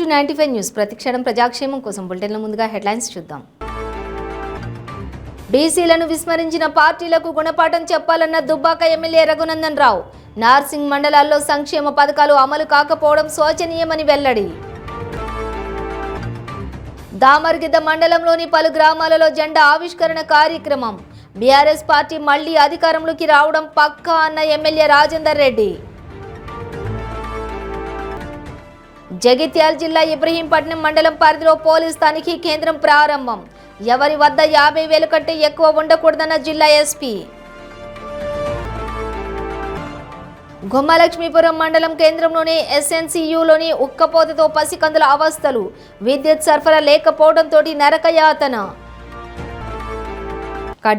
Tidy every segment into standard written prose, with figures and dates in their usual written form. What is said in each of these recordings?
Welcome to 95 news. ప్రతిక్షణం ప్రజాక్షేమం కోసం బులెటిన్ల ముందుగా హెడ్లైన్స్ చూద్దాం. బీసీలను విస్మరించిన పార్టీలకు గుణపాఠం చెప్పాలన్న దుబ్బాక ఎమ్మెల్యే రఘునందన్ రావు. నార్సింగ్ మండలాల్లో సంక్షేమ పథకాలు అమలు కాకపోవడం శోచనీయమని వెల్లడి. దామర్గిద్ద మండలంలోని పలు గ్రామాలలో జెండా ఆవిష్కరణ కార్యక్రమం. బీఆర్ఎస్ పార్టీ మళ్లీ అధికారంలోకి రావడం పక్కా అన్న ఎమ్మెల్యే రాజేందర్ రెడ్డి. జగిత్యాల జిల్లా ఇబ్రహీంపట్నం మండలం పరిధిలో పోలీస్ తనిఖీ కేంద్రం ప్రారంభం. ఎవరి వద్ద 50,000 కంటే ఎక్కువ ఉండకూడదన్న జిల్లా ఎస్పీ. గుమ్మలక్ష్మీపురం మండలం కేంద్రంలోని ఎస్ఎన్సియులోని ఉక్కపోతతో పసికందుల అవస్థలు. విద్యుత్ సరఫరా లేకపోవడంతో నరకయాతన.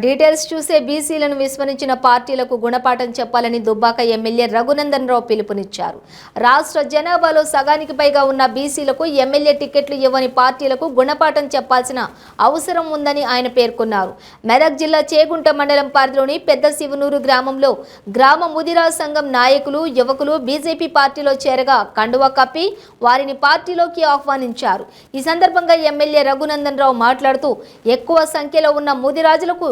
డీటెయిల్స్ చూసే బీసీలను విస్మరించిన పార్టీలకు గుణపాఠం చెప్పాలని దుబ్బాక ఎమ్మెల్యే రఘునందన్ రావు పిలుపునిచ్చారు. రాష్ట్ర జనాభాలో సగానికి పైగా ఉన్న బీసీలకు ఎమ్మెల్యే టికెట్లు ఇవ్వని పార్టీలకు గుణపాఠం చెప్పాల్సిన అవసరం ఉందని ఆయన పేర్కొన్నారు. మెదక్ జిల్లా చేగుంట మండలం పరిధిలోని పెద్ద శివనూరు గ్రామంలో గ్రామ ముదిరా సంఘం నాయకులు యువకులు బీజేపీ పార్టీలో చేరగా కండువా కప్పి వారిని పార్టీలోకి ఆహ్వానించారు. ఈ సందర్భంగా ఎమ్మెల్యే రఘునందన్ రావు మాట్లాడుతూ ఎక్కువ సంఖ్యలో ఉన్న ముదిరాజులకు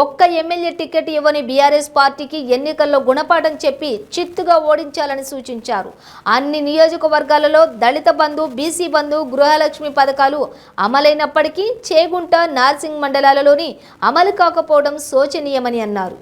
ఒక్క ఎమ్మెల్యే టికెట్ ఇవ్వని బీఆర్ఎస్ పార్టీకి ఎన్నికల్లో గుణపాఠం చెప్పి చిత్తుగా ఓడించాలని సూచించారు. అన్ని నియోజకవర్గాలలో దళిత బంధు, బీసీ బంధు, గృహలక్ష్మి పథకాలు అమలైనప్పటికీ చేగుంట, నార్సింగ్ మండలాలలోని అమలు కాకపోవడం శోచనీయమని అన్నారు.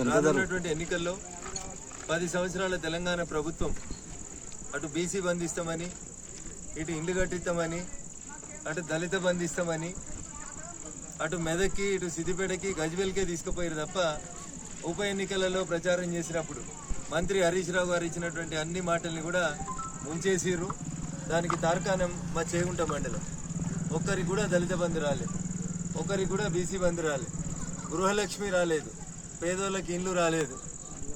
రానున్నటువంటి ఎన్నికల్లో 10 సంవత్సరాల తెలంగాణ ప్రభుత్వం అటు బీసీ బంధిస్తామని, ఇటు ఇండ్లు కట్టిస్తామని, అటు దళిత బంధిస్తామని, అటు మెదక్కి, ఇటు సిద్దిపేటకి, గజ్వేల్కే తీసుకుపోయారు తప్ప ఉప ఎన్నికలలో ప్రచారం చేసినప్పుడు మంత్రి హరీష్ రావు గారు ఇచ్చినటువంటి అన్ని మాటల్ని కూడా ముంచేసిర్రు. దానికి తార్కాణం మా చేగుంట మండలం. ఒక్కరికి కూడా దళిత బంధు రాలేదు, ఒక్కరికి కూడా బీసీ బంధు రాలేదు, గృహలక్ష్మి రాలేదు, పేదోళ్ళకి ఇండ్లు రాలేదు.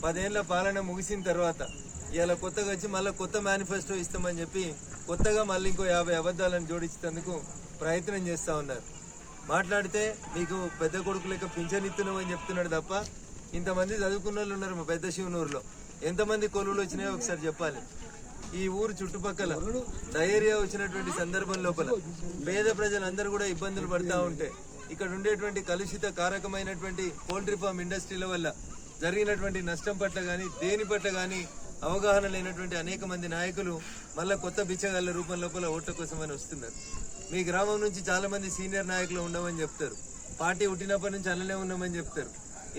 10 ఏళ్ల పాలన ముగిసిన తర్వాత ఇలా కొత్తగా వచ్చి మళ్ళీ కొత్త మేనిఫెస్టో ఇస్తామని చెప్పి కొత్తగా మళ్ళీ ఇంకో 50 అబద్ధాలను జోడించేందుకు ప్రయత్నం చేస్తూ ఉన్నారు. మాట్లాడితే మీకు పెద్ద కొడుకు లెక్క పింఛన్ ఇస్తున్నామని చెప్తున్నాడు తప్ప ఇంతమంది చదువుకున్న వాళ్ళు ఉన్నారు మా పెద్ద శివనూరులో. ఎంతమంది కొలువులు వచ్చినాయో ఒకసారి చెప్పాలి. ఈ ఊరు చుట్టుపక్కల డయేరియా వచ్చినటువంటి సందర్భం లోపల పేద ప్రజలందరూ కూడా ఇబ్బందులు పడతా ఉంటే ఇక్కడ ఉండేటువంటి కలుషిత కారకమైనటువంటి పౌల్ట్రీ ఫార్మ్ ఇండస్ట్రీల వల్ల జరిగినటువంటి నష్టం పట్ల కానీ దేని పట్ల కానీ అవగాహన లేనటువంటి అనేక మంది నాయకులు మళ్ళీ కొత్త బిచ్చగాళ్ళ రూపం లోపల ఓట్ల కోసమని వస్తున్నారు. మీ గ్రామం నుంచి చాలా మంది సీనియర్ నాయకులు ఉండమని చెప్తారు, పార్టీ పుట్టినప్పటి నుంచి అలానే ఉన్నామని చెప్తారు.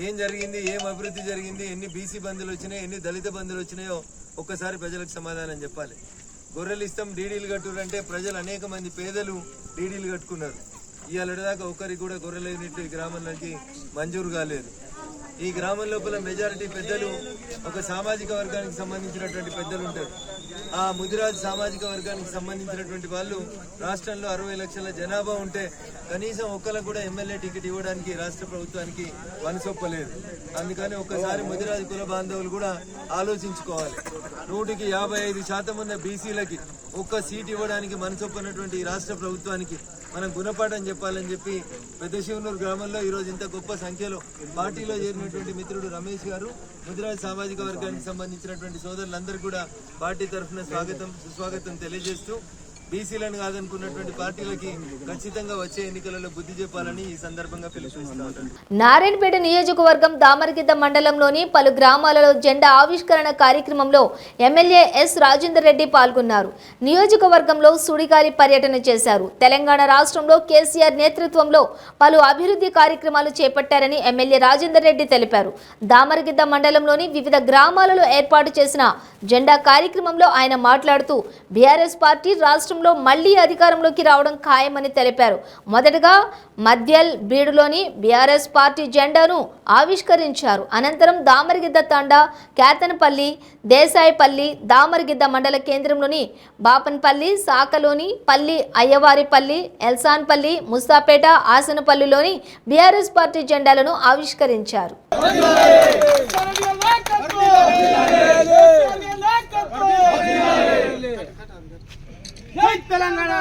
ఏం జరిగింది, ఏం అభివృద్ధి జరిగింది, ఎన్ని బీసీ బంధులు వచ్చినాయో, ఎన్ని దళిత బంధులు వచ్చినాయో ఒక్కసారి ప్రజలకు సమాధానం చెప్పాలి. గొర్రెలు ఇస్తాం, డీడీలు కట్టురంటే ప్రజలు అనేక మంది పేదలు డీడీలు కట్టుకున్నారు. ఇవాళ దాకా ఒక్కరికి కూడా గొర్రెలైనట్టు ఈ గ్రామంలోకి మంజూరు కాలేదు. ఈ గ్రామం లోపల మెజారిటీ పెద్దలు ఒక సామాజిక వర్గానికి సంబంధించినటువంటి పెద్దలు ఉంటారు. ఆ ముదిరాజ్ సామాజిక వర్గానికి సంబంధించినటువంటి వాళ్ళు రాష్ట్రంలో 60 లక్షల జనాభా ఉంటే కనీసం ఒక్కరికి కూడా ఎమ్మెల్యే టికెట్ ఇవ్వడానికి రాష్ట్ర ప్రభుత్వానికి మనసొప్పలేదు. అందుకని ఒక్కసారి ముదిరాజ్ కుల బాంధవులు కూడా ఆలోచించుకోవాలి. 100కి 55% ఉన్న బీసీలకి ఒక్క సీట్ ఇవ్వడానికి మనసొప్పనటువంటి ఈ రాష్ట్ర ప్రభుత్వానికి మనం గుణపాఠం చెప్పాలని చెప్పి పెద్ద శివనూరు గ్రామంలో ఈరోజు ఇంత గొప్ప సంఖ్యలో పార్టీలో చేరినటువంటి మిత్రుడు రమేష్ గారు, ముదిరాజ్ సామాజిక వర్గానికి సంబంధించినటువంటి సోదరులందరూ కూడా పార్టీ తరఫున స్వాగతం సుస్వాగతం తెలియజేస్తూ బీసీలను కాదనుకున్నటువంటి పార్టీలకి ఖచ్చితంగా వచ్చే ఎన్నికలలో బుద్ధి చెప్పాలని ఈ సందర్భంగా పిలుపునిస్తున్నారు. నారాయణపేట నియోజకవర్గం దామర్గిద్ద మండలంలోని పలు గ్రామాలలో జెండా ఆవిష్కరణ కార్యక్రమంలో ఎమ్మెల్యే ఎస్ రాజేందర్ రెడ్డి పాల్గొన్నారు. నియోజకవర్గంలో సుడిగాలి పర్యటన చేశారు. తెలంగాణ రాష్ట్రంలో కేసీఆర్ నేతృత్వంలో పలు అభివృద్ధి కార్యక్రమాలు చేపట్టారని ఎమ్మెల్యే రాజేందర్ రెడ్డి తెలిపారు. దామర్గిద్ద మండలంలోని వివిధ గ్రామాలలో ఏర్పాటు చేసిన జెండా కార్యక్రమంలో ఆయన మాట్లాడుతూ బీఆర్ఎస్ పార్టీ రాష్ట్రం రాష్ట్రంలో మళ్లీ అధికారంలోకి రావడం ఖాయమని తెలిపారు. మొదటగా మధ్యల్ బీడులోని బీఆర్ఎస్ పార్టీ జెండాను ఆవిష్కరించారు. అనంతరం దామరగిద్ద తండా, కేతనపల్లి, దేశాయిపల్లి, దామరగిద్ద మండల కేంద్రంలోని బాపన్పల్లి, సాకలోని పల్లి, అయ్యవారిపల్లి, ఎల్సాన్పల్లి, ముస్తాపేట, ఆసనపల్లిలోని బీఆర్ఎస్ పార్టీ జెండాలను ఆవిష్కరించారు. జై తెలంగాణ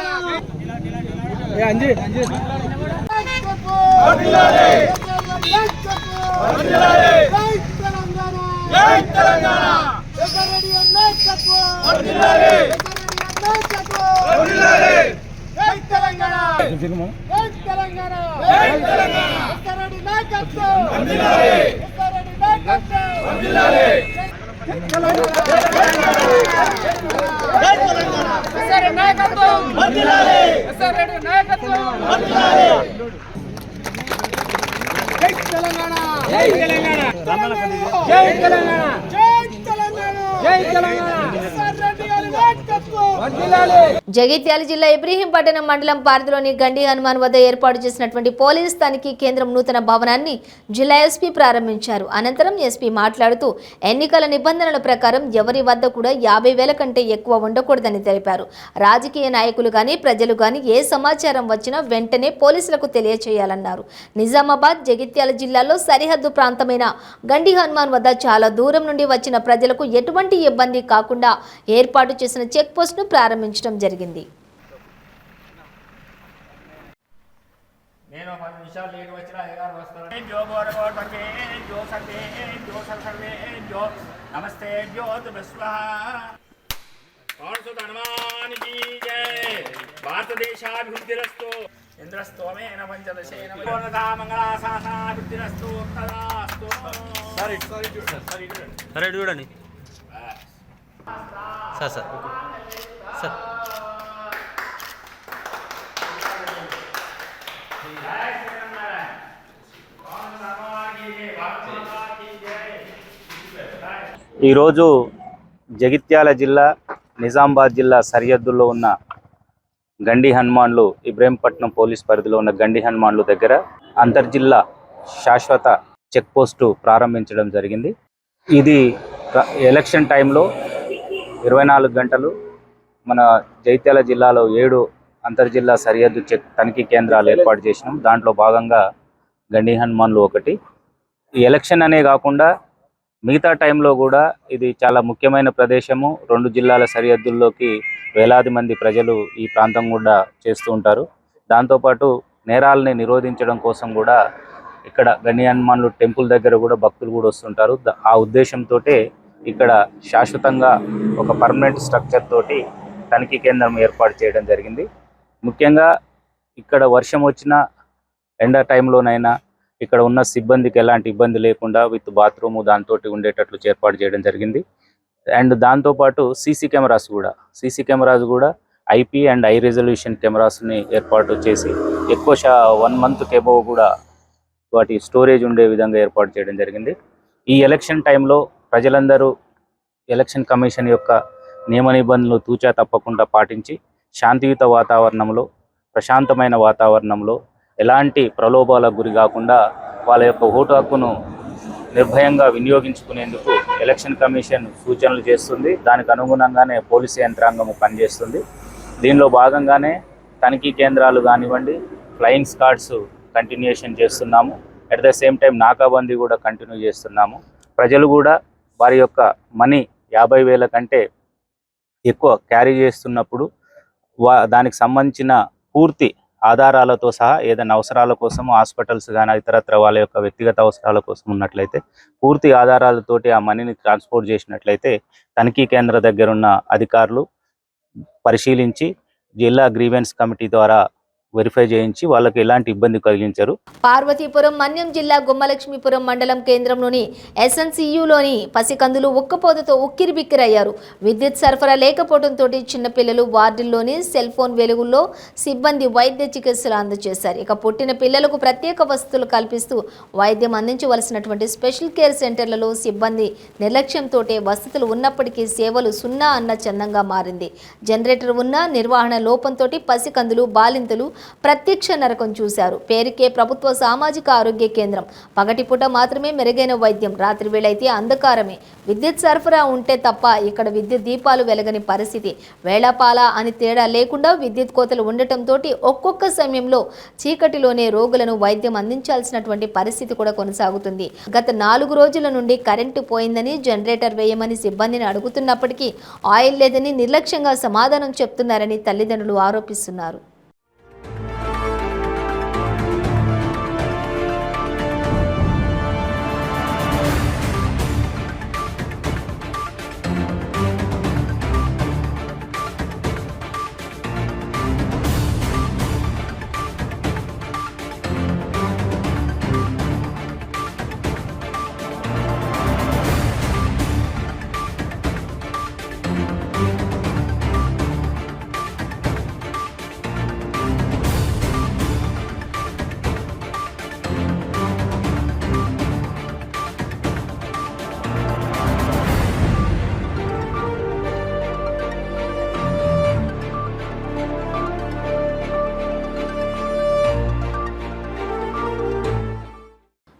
జగిత్యాల జిల్లా ఇబ్రహీంపట్నం మండలం పరిధిలోని గండి హనుమాన్ వద్ద ఏర్పాటు చేసినటువంటి పోలీస్ తనిఖీ కేంద్రం నూతన భవనాన్ని జిల్లా ఎస్పీ ప్రారంభించారు. అనంతరం ఎస్పీ మాట్లాడుతూ ఎన్నికల నిబంధనల ప్రకారం ఎవరి వద్ద కూడా 50,000 కంటే ఎక్కువ ఉండకూడదని తెలిపారు. రాజకీయ నాయకులు గాని ప్రజలు గాని ఏ సమాచారం వచ్చినా వెంటనే పోలీసులకు తెలియచేయాలన్నారు. నిజామాబాద్, జగిత్యాల జిల్లాలో సరిహద్దు ప్రాంతమైన గండి హనుమాన్ వద్ద చాలా దూరం నుండి వచ్చిన ప్రజలకు ఎటువంటి ఇబ్బంది కాకుండా ఏర్పాటు చేసిన చెక్ పోస్ట్ను ప్రారంభించడం జరిగింది. నేను 10 నిమిషాలు లేట్ వచ్చిన అయ్యగారు వస్తారు. జో గోరగోడ్ బకే జో సర్వే జో సర్వే జో నమస్తే జ్యోతి విశ్వః పవన్ హనుమాన్ కీ జై. భారతదేశాభివృద్ధిరస్తు ఇంద్రస్తోమేన పంచదశేన పూర్ణతా మంగళాశాసనాభివృద్ధిరస్తు తదాస్తు. సరే చూడండి సార్ సార్ సార్ ఈరోజు జగిత్యాల జిల్లా, నిజామాబాద్ జిల్లా సరిహద్దుల్లో ఉన్న గండి హనుమాన్లు, ఇబ్రహీంపట్నం పోలీస్ పరిధిలో ఉన్న గండి హనుమాన్లు దగ్గర అంతర్జిల్లా శాశ్వత చెక్ పోస్టు ప్రారంభించడం జరిగింది. ఇది ఎలక్షన్ టైంలో 24 గంటలు మన జగిత్యాల జిల్లాలో 7 అంతర్జిల్లా సరిహద్దు తనిఖీ కేంద్రాలు ఏర్పాటు చేసినాం. దాంట్లో భాగంగా గండి హనుమాన్లు ఒకటి. ఈ ఎలక్షన్ అనే కాకుండా మిగతా టైంలో కూడా ఇది చాలా ముఖ్యమైన ప్రదేశము. 2 జిల్లాల సరిహద్దుల్లోకి వేలాది మంది ప్రజలు ఈ ప్రాంతం కూడా చేస్తూ ఉంటారు. దాంతోపాటు నేరాలని నిరోధించడం కోసం కూడా ఇక్కడ గండి హనుమాన్లు టెంపుల్ దగ్గర కూడా భక్తులు కూడా వస్తుంటారు. ఆ ఉద్దేశంతో ఇక్కడ శాశ్వతంగా ఒక పర్మనెంట్ స్ట్రక్చర్ తోటి తనిఖీ కేంద్రం ఏర్పాటు చేయడం జరిగింది. ముఖ్యంగా ఇక్కడ వర్షం వచ్చినా ఎండ టైంలోనైనా ఇక్కడ ఉన్న సిబ్బందికి ఎలాంటి ఇబ్బంది లేకుండా విత్ బాత్రూమ్ దాంతో ఉండేటట్లు ఏర్పాటు చేయడం జరిగింది. అండ్ దాంతోపాటు సీసీ కెమెరాస్ కూడా ఐపీ అండ్ హై రెజల్యూషన్ కెమెరాస్ని ఏర్పాటు చేసి ఎక్కువ 1 మంత్ ఎబోవ్ కూడా వాటి స్టోరేజ్ ఉండే విధంగా ఏర్పాటు చేయడం జరిగింది. ఈ ఎలక్షన్ టైంలో ప్రజలందరూ ఎలక్షన్ కమిషన్ యొక్క నియమ నిబంధనలు తూచా తప్పకుండా పాటించి శాంతియుత వాతావరణంలో, ప్రశాంతమైన వాతావరణంలో ఎలాంటి ప్రలోభాలకు గురి కాకుండా వాళ్ళ యొక్క ఓటు హక్కును నిర్భయంగా వినియోగించుకునేందుకు ఎలక్షన్ కమిషన్ సూచనలు చేస్తుంది. దానికి అనుగుణంగానే పోలీసు యంత్రాంగం పనిచేస్తుంది. దీనిలో భాగంగానే తనిఖీ కేంద్రాలు కానివ్వండి, ఫ్లయింగ్ స్క్వాడ్స్ కంటిన్యూషన్ చేస్తున్నాము. అట్ ద సేమ్ టైం నాకాబందీ కూడా కంటిన్యూ చేస్తున్నాము. ప్రజలు కూడా వారి యొక్క మనీ 50,000 కంటే ఎక్కువ క్యారీ చేస్తున్నప్పుడు దానికి సంబంధించిన పూర్తి ఆధారాలతో సహా ఏదైనా అవసరాల కోసం హాస్పిటల్స్ కానీ ఇతరత్ర వాళ్ళ యొక్క వ్యక్తిగత అవసరాల కోసం ఉన్నట్లయితే పూర్తి ఆధారాలతోటి ఆ మనీని ట్రాన్స్పోర్ట్ చేసినట్లయితే తనిఖీ కేంద్ర దగ్గర ఉన్న అధికారులు పరిశీలించి జిల్లా గ్రీవెన్స్ కమిటీ ద్వారా వెరిఫై చేయించి వాళ్ళకి ఎలాంటి ఇబ్బంది కలిగించరు. పార్వతీపురం మన్యం జిల్లా గుమ్మలక్ష్మీపురం మండలం కేంద్రంలోని ఎస్ఎన్సియులోని పసికందులు ఉక్కపోతతో ఉక్కిరిబిక్కిరయ్యారు. విద్యుత్ సరఫరా లేకపోవడంతో చిన్నపిల్లలు వార్డుల్లోని సెల్ ఫోన్ వెలుగుల్లో సిబ్బంది వైద్య చికిత్సలు అందజేశారు. ఇక పుట్టిన పిల్లలకు ప్రత్యేక వసతులు కల్పిస్తూ వైద్యం అందించవలసినటువంటి స్పెషల్ కేర్ సెంటర్లలో సిబ్బంది నిర్లక్ష్యంతో వసతులు ఉన్నప్పటికీ సేవలు సున్నా అన్న చందంగా మారింది. జనరేటర్ ఉన్న నిర్వహణ లోపంతో పసికందులు బాలింతలు ప్రత్యక్ష నరకం చూశారు. పేరుకే ప్రభుత్వ సామాజిక ఆరోగ్య కేంద్రం. పగటిపూట మాత్రమే మెరుగైన వైద్యం, రాత్రి వేళైతే అంధకారమే. విద్యుత్ సరఫరా ఉంటే తప్ప ఇక్కడ విద్యుత్ దీపాలు వెలగని పరిస్థితి. వేళపాల అని తేడా లేకుండా విద్యుత్ కోతలు ఉండటంతో ఒక్కొక్క సమయంలో చీకటిలోనే రోగులను వైద్యం అందించాల్సినటువంటి పరిస్థితి కూడా కొనసాగుతుంది. గత 4 రోజుల నుండి కరెంటు పోయిందని జనరేటర్ వేయమని సిబ్బందిని అడుగుతున్నప్పటికీ ఆయిల్ లేదని నిర్లక్ష్యంగా సమాధానం చెప్తున్నారని తల్లిదండ్రులు ఆరోపిస్తున్నారు.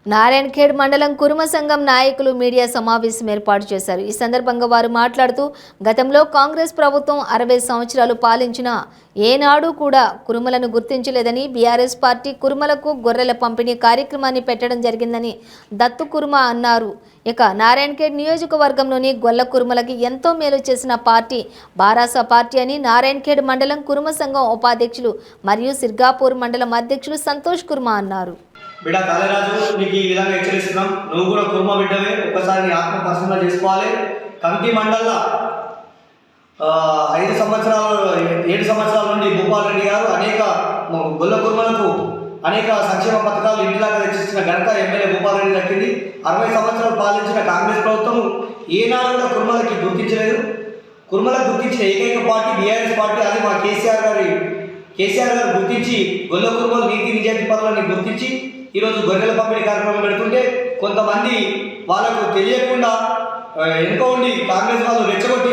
నారాయణఖేడ్ మండలం కురుమ సంఘం నాయకులు మీడియా సమావేశం ఏర్పాటు చేశారు. ఈ సందర్భంగా వారు మాట్లాడుతూ గతంలో కాంగ్రెస్ ప్రభుత్వం 60 సంవత్సరాలు పాలించినా ఏనాడు కూడా కురుమలను గుర్తించలేదని, బీఆర్ఎస్ పార్టీ కురుమలకు గొర్రెల పంపిణీ కార్యక్రమాన్ని పెట్టడం జరిగిందని దత్తు కురుమ అన్నారు. ఇక నారాయణఖేడ్ నియోజకవర్గంలోని గొల్ల కురుమలకి ఎంతో మేలు చేసిన పార్టీ బారాస పార్టీ అని నారాయణఖేడ్ మండలం కురుమ సంఘం ఉపాధ్యక్షులు మరియు సిర్గాపూర్ మండలం అధ్యక్షులు సంతోష్ కుర్మ అన్నారు. బిడ్డ కాళరాజు, నీకు ఈ విధంగా హెచ్చరిస్తున్నాం. నువ్వు కూడా కుర్మ బిడ్డవే, ఒక్కసారి నీ ఆత్మ పరిశీలన చేసుకోవాలి. కమిటీ మండల్లో 7 సంవత్సరాల నుండి భూపాల్ రెడ్డి గారు అనేక గొల్ల కుర్మలకు అనేక సంక్షేమ పథకాలు ఇంటిలాగా తెచ్చిస్తున్న ఘనత ఎమ్మెల్యే భూపాల్ రెడ్డి దక్కింది. 60 సంవత్సరాలు పాలించిన కాంగ్రెస్ ప్రభుత్వం ఏనాడు కూడా కుర్మలకి గుర్తించలేదు. కుర్మలకు గుర్తించిన ఏకైక పార్టీ బీఆర్ఎస్ పార్టీ. అది మా కేసీఆర్ గారు గుర్తించి గొల్ల కుర్మలు నీతి నిజాయితీ పనులని గుర్తించి ఈరోజు గొర్రెల పంపిణీ కార్యక్రమం పెడుతుంటే కొంతమంది వాళ్ళకు తెలియకుండా వెనుక ఉండి కాంగ్రెస్ వాళ్ళు రెచ్చగొట్టి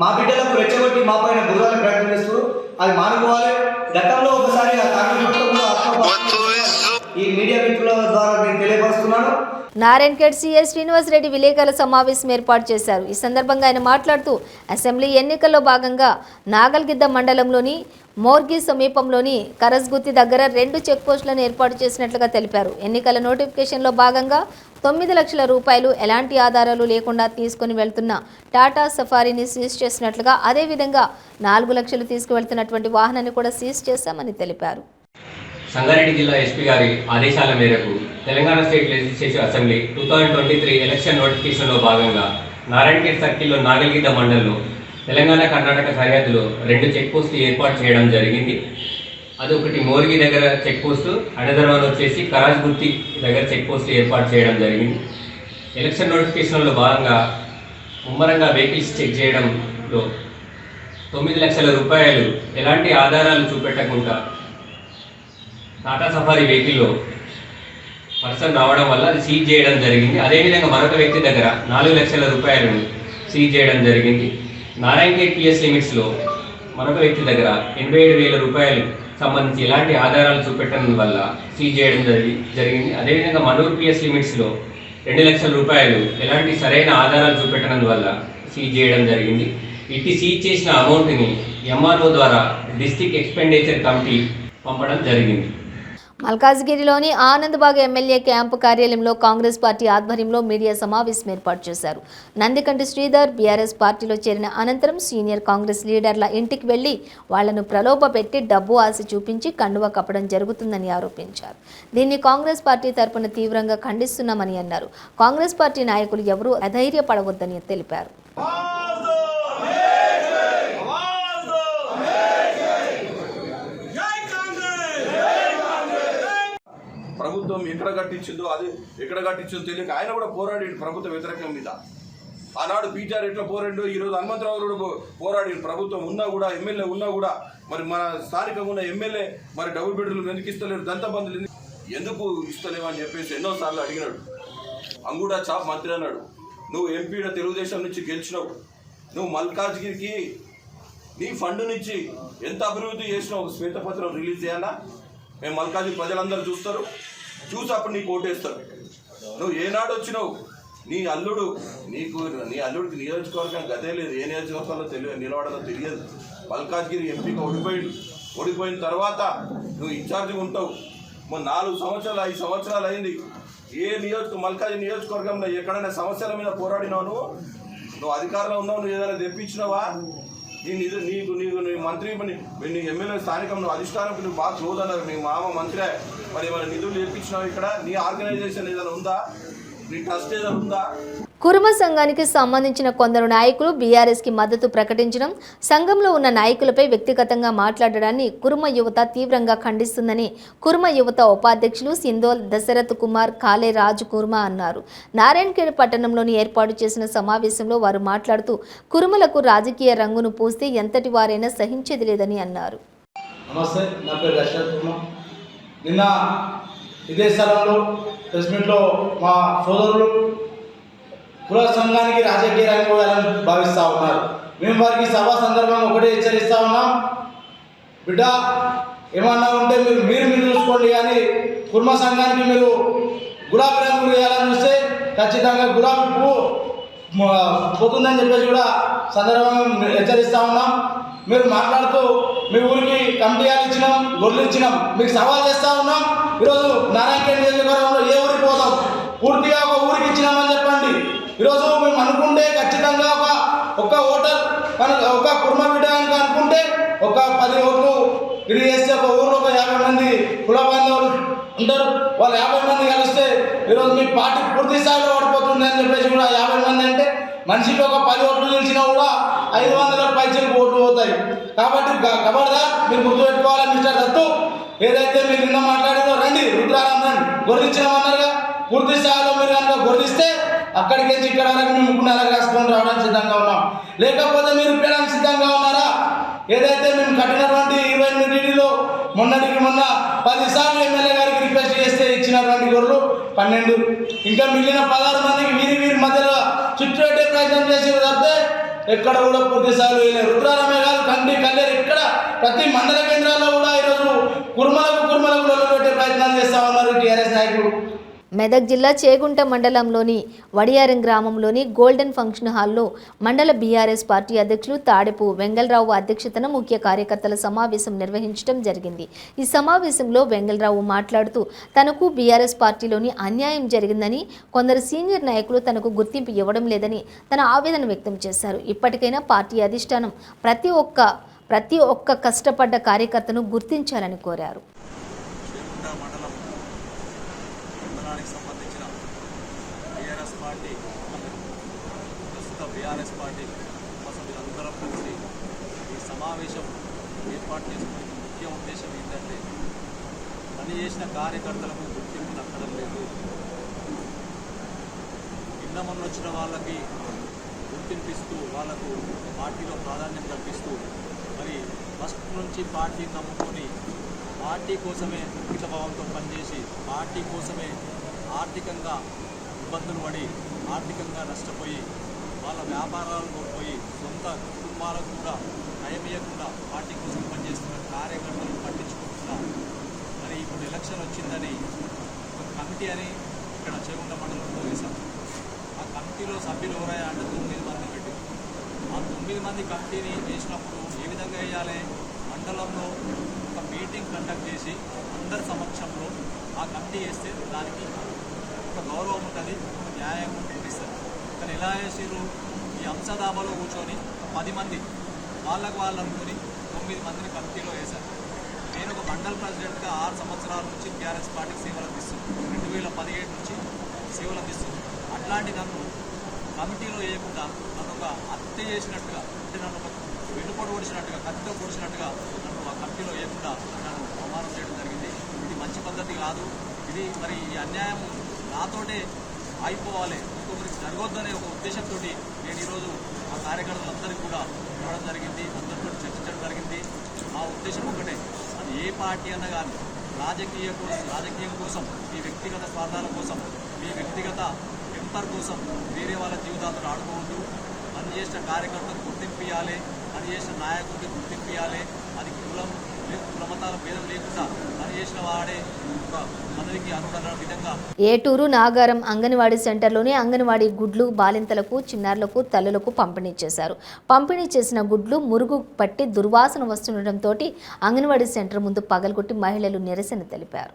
మా బిడ్డలకు రెచ్చగొట్టి మా పైన బుర్రాలను ప్రయత్నం చేస్తారు. అది మానుకోవాలి. గతంలో ఒకసారి ఈ మీడియా మిత్రుల ద్వారా నేను తెలియపరుస్తున్నాను. నారాయణఖేడ్ సీఐ శ్రీనివాస్ రెడ్డి విలేకరుల సమావేశం ఏర్పాటు చేశారు. ఈ సందర్భంగా ఆయన మాట్లాడుతూ అసెంబ్లీ ఎన్నికల్లో భాగంగా నాగల్గిద్ద మండలంలోని మోర్గి సమీపంలోని కరస్గుత్తి దగ్గర 2 చెక్ పోస్టులను ఏర్పాటు చేసినట్లుగా తెలిపారు. ఎన్నికల నోటిఫికేషన్లో భాగంగా 9 లక్షల రూపాయలు ఎలాంటి ఆధారాలు లేకుండా తీసుకుని వెళ్తున్న టాటా సఫారీని సీజ్ చేసినట్లుగా, అదేవిధంగా 4 లక్షలు తీసుకువెళ్తున్నటువంటి వాహనాన్ని కూడా సీజ్ చేశామని తెలిపారు. సంగారెడ్డి జిల్లా ఎస్పీ గారి ఆదేశాల మేరకు Telangana state legislative assembly 2023 election నోటిఫికేషన్లో భాగంగా నారాయణఖేడ్ సర్కిల్లో నాగల్గిద్ద మండలంలో తెలంగాణ కర్ణాటక సరిహద్దులో 2 చెక్ పోస్టులు ఏర్పాటు చేయడం జరిగింది. అది ఒకటి మోర్గి దగ్గర చెక్ పోస్టు, అనదర్ వన్ వచ్చేసి కరాజ్గుత్తి దగ్గర చెక్ పోస్టు ఏర్పాటు చేయడం జరిగింది. ఎలక్షన్ నోటిఫికేషన్లో భాగంగా ముమ్మరంగా వెహికల్స్ చెక్ చేయడంలో 9 లక్షల రూపాయలు ఎలాంటి ఆధారాలు చూపెట్టకుండా టాటా సఫారీ వెహికల్లో పర్సన్ రావడం వల్ల అది సీజ్ చేయడం జరిగింది. అదేవిధంగా మరొక వ్యక్తి దగ్గర 4 లక్షల రూపాయలను సీజ్ చేయడం జరిగింది. నారాయణఖేడ్ పిఎస్ లిమిట్స్లో మరొక వ్యక్తి దగ్గర 87,000 రూపాయలు సంబంధించి ఎలాంటి ఆధారాలు చూపెట్టడం వల్ల సీజ్ చేయడం జరిగింది. అదేవిధంగా మనూర్ పిఎస్ లిమిట్స్లో 2 లక్షల రూపాయలు ఎలాంటి సరైన ఆధారాలు చూపెట్టడం వల్ల సీజ్ చేయడం జరిగింది. ఇటు సీజ్ చేసిన అమౌంట్ని ఎంఆర్ఓ ద్వారా డిస్ట్రిక్ట్ ఎక్స్పెండిచర్ కమిటీ పంపడం జరిగింది. మల్కాజ్గిరిలోని ఆనందబాగ్ ఎమ్మెల్యే క్యాంపు కార్యాలయంలో కాంగ్రెస్ పార్టీ ఆధ్వర్యంలో మీడియా సమావేశం ఏర్పాటు చేశారు. నందికంటి శ్రీధర్ బీఆర్ఎస్ పార్టీలో చేరిన అనంతరం సీనియర్ కాంగ్రెస్ లీడర్ల ఇంటికి వెళ్లి వాళ్లను ప్రలోభపెట్టి డబ్బు ఆశ చూపించి కండువా కప్పడం జరుగుతుందని ఆరోపించారు. దీన్ని కాంగ్రెస్ పార్టీ తరపున తీవ్రంగా ఖండిస్తున్నామని అన్నారు. కాంగ్రెస్ పార్టీ నాయకులు ఎవరూ అధైర్యపడవద్దని తెలిపారు. ప్రభుత్వం ఎక్కడ కట్టించిందో అది ఎక్కడ కట్టించిందో తెలియక ఆయన కూడా పోరాడి ప్రభుత్వ వ్యతిరేకం మీద. ఆనాడు పీజార్ ఎట్లా పోరాడు, ఈరోజు హనుమంతరావు కూడా పోరాడి ప్రభుత్వం ఉన్నా కూడా ఎమ్మెల్యే ఉన్నా కూడా మరి మన స్థానికంగా ఉన్న ఎమ్మెల్యే మరి డబుల్ బెడ్రూమ్ ఎందుకు ఇస్తలేరు, దంతబంధులు ఎందుకు ఇస్తలేవు అని చెప్పేసి ఎన్నోసార్లు అడిగినాడు. అంగుడా చాప్ మంత్రి అన్నాడు, నువ్వు ఎంపీ తెలుగుదేశం నుంచి గెలిచినావు, నువ్వు మల్కాజ్గిరికి నీ ఫండ్ నుంచి ఎంత అభివృద్ధి చేసినావు, శ్వేతపత్రం రిలీజ్ చేయాలా, మేము మల్కాజ్గిరి ప్రజలందరూ చూస్తారు, చూసి అప్పుడు నీకు ఓటేస్తారు. నువ్వు ఏనాడు వచ్చినావు, నీ అల్లుడికి నియోజకవర్గం గతే లేదు, ఏ నియోజకవర్గంలో నిలబడదో తెలియదు. మల్కాజ్గిరి ఎంపీగా ఓడిపోయిన తర్వాత నువ్వు ఇన్ఛార్జిగా ఉంటావు. 4 సంవత్సరాలు 5 సంవత్సరాలు అయింది. ఏ మల్కాజ్గిరి నియోజకవర్గంలో ఎక్కడైనా సమస్యల మీద పోరాడినావు, నువ్వు అధికారంలో ఉన్నావు, నువ్వు ఏదైనా తెప్పించినావా? నీకు నీ మంత్రి నీ ఎమ్మెల్యే స్థానికం నువ్వు అధిష్టానం నువ్వు బాగా క్లోజ్ అన్నారు, నీ మామ మంత్రి, మరి ఏమైనా నిధులు తెప్పించినావు? ఇక్కడ నీ ఆర్గనైజేషన్ ఏదైనా ఉందా, నీ ట్రస్ట్ ఏదైనా ఉందా? కుర్మ సంఘానికి సంబంధించిన కొందరు నాయకులు బీఆర్ఎస్కి మద్దతు ప్రకటించడం, సంఘంలో ఉన్న నాయకులపై వ్యక్తిగతంగా మాట్లాడడాన్ని కుర్మ యువత తీవ్రంగా ఖండిస్తుందని కుర్మ యువత ఉపాధ్యక్షులు సింధోల్ దశరథ్ కుమార్ కాలే రాజు కుర్మ అన్నారు. నారాయణఖేడ్ పట్టణంలోని ఏర్పాటు చేసిన సమావేశంలో వారు మాట్లాడుతూ కుర్మలకు రాజకీయ రంగును పూస్తే ఎంతటి వారైనా సహించేది లేదని అన్నారు. నమస్తే, నా పేరు దశరథ్ కుమార్. నిన్న ఇదే స్థలంలో ప్రెస్ మీట్లో మా సోదరులు కుల సంఘానికి రాజకీయ రంగం వేయాలని భావిస్తూ ఉన్నారు. మేము వారికి సభా సందర్భంగా ఒకటే హెచ్చరిస్తూ ఉన్నాం, బిడ్డ ఏమన్నా ఉంటే మీరు చూసుకోండి, కానీ కుర్మ సంఘానికి మీరు గులాబీ రంగు వేయాలని చూస్తే ఖచ్చితంగా గులాబీ పువ్వు పోతుందని చెప్పేసి కూడా సందర్భంగా హెచ్చరిస్తూ ఉన్నాం. మీరు మాట్లాడుతూ మీ ఊరికి కమిటీలు ఇచ్చినాం, గొర్రెలు ఇచ్చినాం, మీకు సవాల్ చేస్తూ ఉన్నాం. ఈరోజు నారాయణఖేడ్ నియోజకవర్గంలో ఏ ఊరికి పోతాం, పూర్తిగా ఒక ఊరికి ఇచ్చినామని చెప్పండి. ఈరోజు మేము అనుకుంటే ఖచ్చితంగా ఒక ఓటర్ ఒక కుర్మ బిడ్డ కనుక అనుకుంటే ఒక 10 ఓట్లు ఇది చేస్తే ఒక ఊరిలో ఒక 50 మంది కుల బాంధవులు ఉంటారు. వాళ్ళు 50 మంది కలిస్తే ఈరోజు మీ పార్టీ పూర్తి స్థాయిలో ఓడిపోతుంది అని చెప్పేసి కూడా 50 మంది అంటే మనిషికి ఒక 10 ఓట్లు నిలిచినా కూడా 500 పైచలకు ఓట్లు పోతాయి. కాబట్టి ఖబర్దార్ మీరు గుర్తుపెట్టుకోవాలి. మిస్టర్ దత్తు, ఏదైతే మీరు నిన్న మాట్లాడారో రండి, రుద్రారాం రండి, గొర్రెలిచ్చినామన్నారుగా, పూర్తి స్థాయిలో మీరు కనుక గొర్రెలిస్తే అక్కడికి ఇక్కడ వరకు మేము ముక్కున్నరకు రాసుకొని రావడానికి సిద్ధంగా ఉన్నాం. లేకపోతే మీరు ఇప్పడానికి సిద్ధంగా ఉన్నారా? ఏదైతే మేము కట్టినటువంటి 28 టీడీలో మొన్నటికి మొన్న 10 సార్లు ఎమ్మెల్యే గారికి రిక్వెస్ట్ చేస్తే ఇచ్చినటువంటి గొర్రెలు 12, ఇంకా మిగిలిన 16 మందికి వీరి మధ్యలో చుట్టూ పెట్టే ప్రయత్నం చేసేది తప్పితే ఎక్కడ కూడా పూర్తి స్థాయిలో వేయలేదు. రుద్రారామే కాదు, కంటి కల్లేరు ఇక్కడ ప్రతి మండల కేంద్రాల్లో కూడా ఈరోజు కుర్మలకు పెట్టే ప్రయత్నాలు చేస్తూ ఉన్నారు టీఆర్ఎస్ నాయకులు. మెదక్ జిల్లా చేగుంట మండలంలోని వడియారం గ్రామంలోని గోల్డెన్ ఫంక్షన్ హాల్లో మండల బీఆర్ఎస్ పార్టీ అధ్యక్షులు తాడెపు వెంగళరావు అధ్యక్షతన ముఖ్య కార్యకర్తల సమావేశం నిర్వహించడం జరిగింది. ఈ సమావేశంలో వెంగళరావు మాట్లాడుతూ తనకు బీఆర్ఎస్ పార్టీలోని అన్యాయం జరిగిందని, కొందరు సీనియర్ నాయకులు తనకు గుర్తింపు ఇవ్వడం లేదని తన ఆవేదన వ్యక్తం చేశారు. ఇప్పటికైనా పార్టీ అధిష్టానం ప్రతి ఒక్క కష్టపడ్డ కార్యకర్తను గుర్తించాలని కోరారు. సంబంధించిన బీఆర్ఎస్ పార్టీ కోసం మీరందరం కలిసి ఈ సమావేశం ఏర్పాటు చేసుకునే ముఖ్య ఉద్దేశం ఏంటంటే, పనిచేసిన కార్యకర్తలకు గుర్తింపు దక్కడం లేదు. నిన్న మొన్న వచ్చిన వాళ్ళకి గుర్తింపిస్తూ వాళ్లకు పార్టీలో ప్రాధాన్యం కల్పిస్తూ మరి ఫస్ట్ నుంచి పార్టీని నమ్ముకొని పార్టీ కోసమే అంకితభావంతో పనిచేసి పార్టీ కోసమే ఆర్థికంగా ఇబ్బందులు పడి ఆర్థికంగా నష్టపోయి వాళ్ళ వ్యాపారాలు కోల్పోయి సొంత కుటుంబాలకు కూడా నయమీయకుండా పార్టీ కోసం పనిచేస్తున్న కార్యకర్తలు పట్టించుకోకుండా మరి ఇప్పుడు ఎలక్షన్ వచ్చిందని ఒక కమిటీ అని ఇక్కడ చేగుంట మండలంలో వేశాం. ఆ కమిటీలో సభ్యులు ఎవరయ్యా అంటే 9 మంది పెట్టి ఆ 9 మంది కమిటీని వేసినప్పుడు ఏ విధంగా వేయాలి, మండలంలో ఒక మీటింగ్ కండక్ట్ చేసి అందరి సమక్షంలో ఆ కమిటీ వేస్తే దానికి ఒక గౌరవం ఉంటుంది, న్యాయం కనిపిస్తుంది. కానీ ఎలా వేసారు, ఈ అంశదాబాలో కూర్చొని 10 మంది వాళ్ళకు వాళ్ళు అనుకుని 9 మందిని కమిటీలో వేశారు. నేను ఒక మండల్ ప్రెసిడెంట్గా 6 సంవత్సరాల నుంచి టీఆర్ఎస్ పార్టీకి సేవలు అందిస్తున్నాను. 2017 నుంచి సేవలు అందిస్తున్నాను. అట్లాంటి నన్ను కమిటీలో వేయకుండా నన్ను ఒక హత్య చేసినట్టుగా, అంటే నన్ను ఒక వెన్నుపోటు పొడిచినట్టుగా, కత్తితో పొడిచినట్టుగా నన్ను ఆ కమిటీలో వేయకుండా నన్ను అవమానం చేయడం జరిగింది. ఇది మంచి పద్ధతి కాదు. ఇది మరి ఈ అన్యాయం నాతోటే ఆగిపోవాలి, ఇంకొకరికి జరగొద్దనే ఒక ఉద్దేశంతో నేను ఈరోజు మా కార్యకర్తలందరికీ కూడా ఇవ్వడం జరిగింది, అందరితో చర్చించడం జరిగింది. మా ఉద్దేశం ఒకటే, అది ఏ పార్టీ అన్నా కానీ రాజకీయం కోసం, మీ వ్యక్తిగత స్వార్థాల కోసం, మీ వ్యక్తిగత టెంపర్ కోసం వేరే వాళ్ళ జీవితాలతో ఆడుకోవద్దు. పనిచేసిన కార్యకర్తకు గుర్తింపు ఇవ్వాలి, పనిచేసిన నాయకుడికి గుర్తింపు ఇవ్వాలి. అది కులమతాల భేదం లేకుండా పనిచేసిన వాడే పదవికి అనుగుణ విధంగా. ఏటూరు నాగారం అంగన్వాడీ సెంటర్లోని అంగన్వాడీ గుడ్లు బాలింతలకు, చిన్నారులకు, తల్లులకు పంపిణీ చేశారు. పంపిణీ చేసిన గుడ్లు మురుగు పట్టి దుర్వాసన వస్తుండటంతో అంగన్వాడీ సెంటర్ ముందు పగలగొట్టి మహిళలు నిరసన తెలిపారు.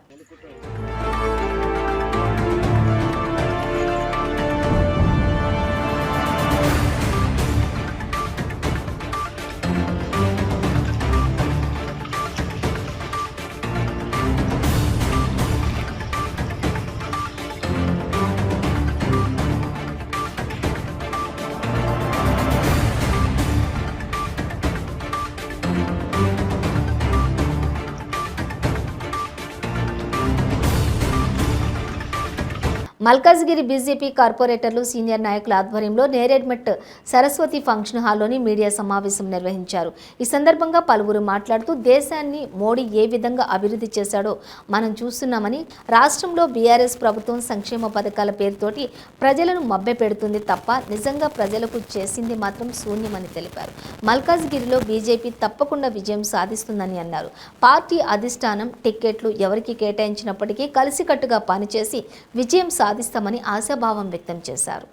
మల్కాజ్గిరి బీజేపీ కార్పొరేటర్లు, సీనియర్ నాయకుల ఆధ్వర్యంలో నేరేడ్మెట్ సరస్వతి ఫంక్షన్ హాల్లోని మీడియా సమావేశం నిర్వహించారు. ఈ సందర్భంగా పలువురు మాట్లాడుతూ దేశాన్ని మోడీ ఏ విధంగా అభివృద్ధి చేశాడో మనం చూస్తున్నామని, రాష్ట్రంలో బీఆర్ఎస్ ప్రభుత్వం సంక్షేమ పథకాల పేరుతోటి ప్రజలను మభ్యపెడుతుంది తప్ప నిజంగా ప్రజలకు చేసింది మాత్రం శూన్యమని తెలిపారు. మల్కాజ్గిరిలో బీజేపీ తప్పకుండా విజయం సాధిస్తుందని అన్నారు. పార్టీ అధిష్టానం టిక్కెట్లు ఎవరికి కేటాయించినప్పటికీ కలిసికట్టుగా పనిచేసి విజయం సాధిస్తామని ఆశాభావం వ్యక్తం చేశారు.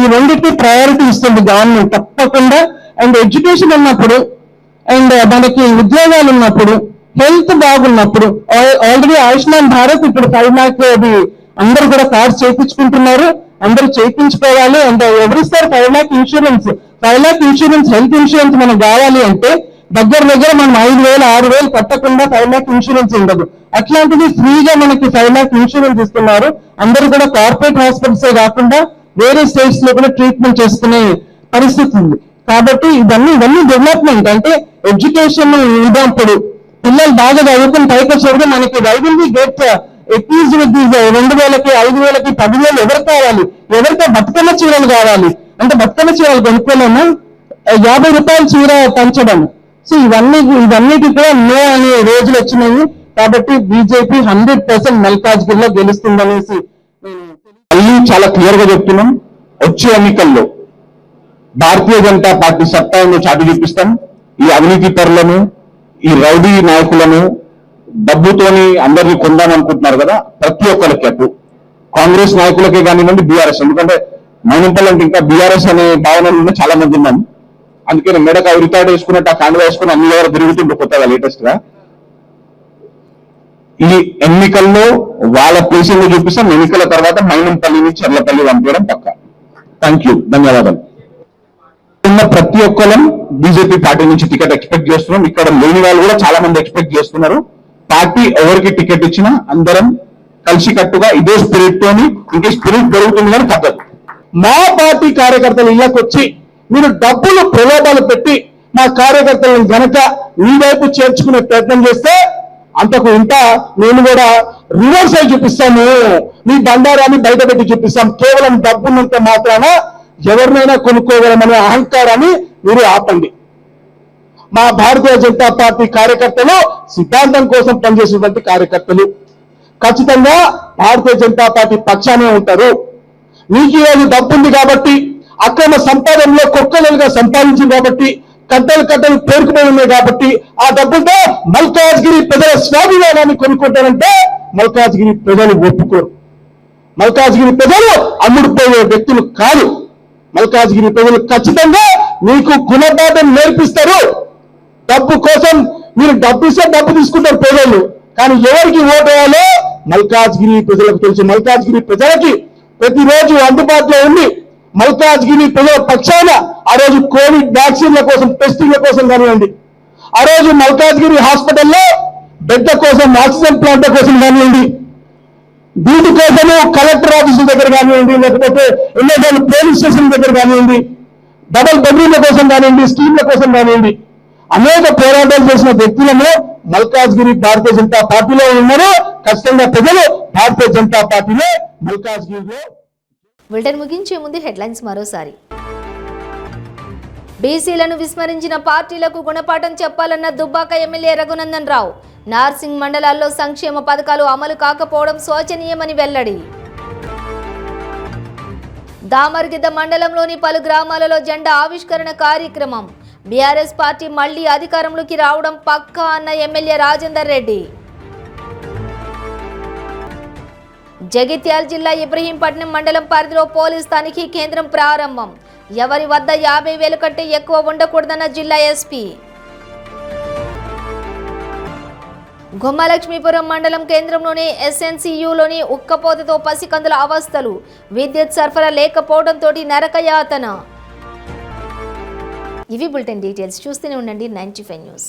ఈ రెండింటి ప్రయారిటీ ఇస్తుంది గవర్నమెంట్ తప్పకుండా. అండ్ ఎడ్యుకేషన్ ఉన్నప్పుడు, అండ్ మనకి ఉద్యోగాలు ఉన్నప్పుడు, హెల్త్ బాగున్నప్పుడు, ఆల్రెడీ ఆయుష్మాన్ భారత్ ఇప్పుడు 5 lakh అది అందరూ కూడా కార్డ్స్ చేయించుకుంటున్నారు, అందరూ చేయించుకోవాలి. అండ్ ఎవరిస్తారు 5 lakh insurance, 5 lakh insurance, health insurance మనకు కావాలి అంటే దగ్గర మనం 5,000 6,000 కట్టకుండా 5 lakh ఇన్సూరెన్స్ ఉండదు. అట్లాంటిది ఫ్రీగా మనకి 5 lakh ఇన్సూరెన్స్ ఇస్తున్నారు. అందరూ కూడా కార్పొరేట్ హాస్పిటల్సే కాకుండా వేరే స్టేట్స్ లో కూడా ట్రీట్మెంట్ చేసుకునే పరిస్థితి ఉంది. కాబట్టి ఇవన్నీ డెవలప్మెంట్. అంటే ఎడ్యుకేషన్ ఉన్నప్పుడు పిల్లలు బాగా చదువుకుని పైకి వచ్చేది మనకి వైద్యులు గెట్ ఎక్యూజ్ విత్ 2,000కి 5,000కి 10,000 ఎవరు కావాలి? ఎవరితో బతుకమ్మ చీరలు కావాలి అంటే బతుకమ్మ చీరలు కొనుక్కోలేము, 50 రూపాయలు చీర పంచడం. సో ఇవన్నిటి కూడా నో అనే రోజులు వచ్చినాయి. కాబట్టి బీజేపీ 100% మల్కాజ్గిరిలో గెలుస్తుందనేసి మళ్ళీ చాలా క్లియర్ గా చెప్తున్నాం. వచ్చే ఎన్నికల్లో భారతీయ జనతా పార్టీ సత్తాను చాటి చూపిస్తాం. ఈ అవినీతి పరులను, ఈ రౌడీ నాయకులను, డబ్బుతోని అందరినీ కొందామనుకుంటున్నారు కదా, ప్రతి ఒక్కరికి అటు కాంగ్రెస్ నాయకులకే కానివ్వండి, బీఆర్ఎస్, ఎందుకంటే మైనంపల్లి అంటే ఇంకా బీఆర్ఎస్ అనే భావనలో చాలా మంది ఉన్నాం. అందుకని మెడక ఉరితాడు వేసుకున్నట్టు ఆ కాండ వేసుకుని అన్ని దగ్గర తిరుగుతుంటే కొత్తగా లేటెస్ట్ గా ఈ ఎన్నికల్లో వాళ్ళ ప్లేసింగ్ చూపిస్తాం. ఎన్నికల తర్వాత మైనంపల్లిని చెర్లపల్లి పంపించడం పక్క. థ్యాంక్ యూ, ధన్యవాదాలు. ఉన్న ప్రతి ఒక్కరం బీజేపీ పార్టీ నుంచి టికెట్ ఎక్స్పెక్ట్ చేస్తున్నాం. ఇక్కడ లేని వాళ్ళు కూడా చాలా మంది ఎక్స్పెక్ట్ చేస్తున్నారు. పార్టీ ఎవరికి టికెట్ ఇచ్చినా అందరం కలిసికట్టుగా ఇదే స్పిరిట్ తోని, ఇంకే స్పిరిట్ పెరుగుతుంది కానీ తగ్గదు. మా పార్టీ కార్యకర్తలు ఇళ్ళకి వచ్చి మీరు డబ్బులు ప్రలోభాలు పెట్టి మా కార్యకర్తలను గనక మీ వైపు చేర్చుకునే ప్రయత్నం చేస్తే అంతకు ఇంత మేము కూడా రివర్స్ అయి చూపిస్తాము. మీ బండారాన్ని బయట పెట్టి చూపిస్తాం. కేవలం డబ్బున్నంత మాత్రాన ఎవరినైనా కొనుక్కోగలమనే అహంకారాన్ని మీరు ఆపండి. మా భారతీయ జనతా పార్టీ కార్యకర్తలు సిద్ధాంతం కోసం పనిచేసేటువంటి కార్యకర్తలు ఖచ్చితంగా భారతీయ జనతా పార్టీ పక్షానే ఉంటారు. మీకు ఈరోజు డబ్బు ఉంది కాబట్టి, అక్రమ సంపాదనలో కుక్కలుగా సంపాదించింది కాబట్టి, కట్టలు పేరుకుపోయి ఉన్నాయి కాబట్టి ఆ డబ్బులతో మల్కాజ్గిరి ప్రజల స్వాభిమానాన్ని కొనుక్కుంటారంటే మల్కాజ్గిరి ప్రజలు ఒప్పుకోరు. మల్కాజ్గిరి ప్రజలు అమ్ముడుపోయే వ్యక్తులు కాదు. మల్కాజ్గిరి ప్రజలు ఖచ్చితంగా మీకు గుణపాఠం నేర్పిస్తారు. డబ్బు కోసం మీరు డబ్బు ఇస్తే డబ్బు తీసుకుంటారు ప్రజలు, కానీ ఎవరికి ఓటు వేయాలో మల్కాజ్గిరి ప్రజలకు తెలుసు. మల్కాజ్గిరి ప్రజలకి ప్రతిరోజు అందుబాటులో ఉంది. మల్కాజ్గిరి ప్రజల పక్షాన ఆ రోజు కోవిడ్ వ్యాక్సిన్ల కోసం, టెస్టింగ్ల కోసం కానివ్వండి, ఆ రోజు మల్కాజ్గిరి హాస్పిటల్లో బెడ్ కోసం, ఆక్సిజన్ ప్లాంట్ల కోసం కానివ్వండి, వీటి కోసము కలెక్టర్ ఆఫీసుల దగ్గర కానివ్వండి, లేకపోతే ఎన్నో పోలీస్ స్టేషన్ దగ్గర కానివ్వండి, డబుల్ బెడ్రూమ్ల కోసం కానివ్వండి, స్కీమ్ల కోసం కానివ్వండి, అనేక పోరాటాలు చేసిన వ్యక్తులను మల్కాజ్గిరి భారతీయ జనతా పార్టీలో ఉన్నారు. ఖచ్చితంగా ప్రజలు భారతీయ జనతా పార్టీలో మల్కాజ్గిరిలో. బులెటిన్ ముగించే ముందు హెడ్లైన్స్ మరోసారి. బీసీలను విస్మరించిన పార్టీలకు గుణపాఠం చెప్పాలన్న దుబ్బాక ఎమ్మెల్యే రఘునందన్ రావు. నార్సింగ్ మండలాల్లో సంక్షేమ పథకాలు అమలు కాకపోవడం శోచనీయమని వెల్లడి. దామర్గిద్ద మండలంలోని పలు గ్రామాలలో జెండా ఆవిష్కరణ కార్యక్రమం. బీఆర్ఎస్ పార్టీ మళ్లీ అధికారంలోకి రావడం పక్కా అన్న ఎమ్మెల్యే రాజేందర్ రెడ్డి. జగిత్యాల జిల్లా ఇబ్రహీంపట్నం మండలం పరిధిలో పోలీస్ తనిఖీ కేంద్రం ప్రారంభం. ఎవరి వద్ద 50,000 కంటే ఎక్కువ ఉండకూడదన్న జిల్లా ఎస్పీ. గుమ్మలక్ష్మీపురం మండలం కేంద్రంలోని ఎస్ఎన్సియులోని ఉక్కపోతతో పసికందుల అవస్థలు. విద్యుత్ సరఫరా లేకపోవడంతో నరకయాతన. ఇవి బులెటిన్ డీటెయిల్స్. చూస్తూనే ఉండండి 95 న్యూస్.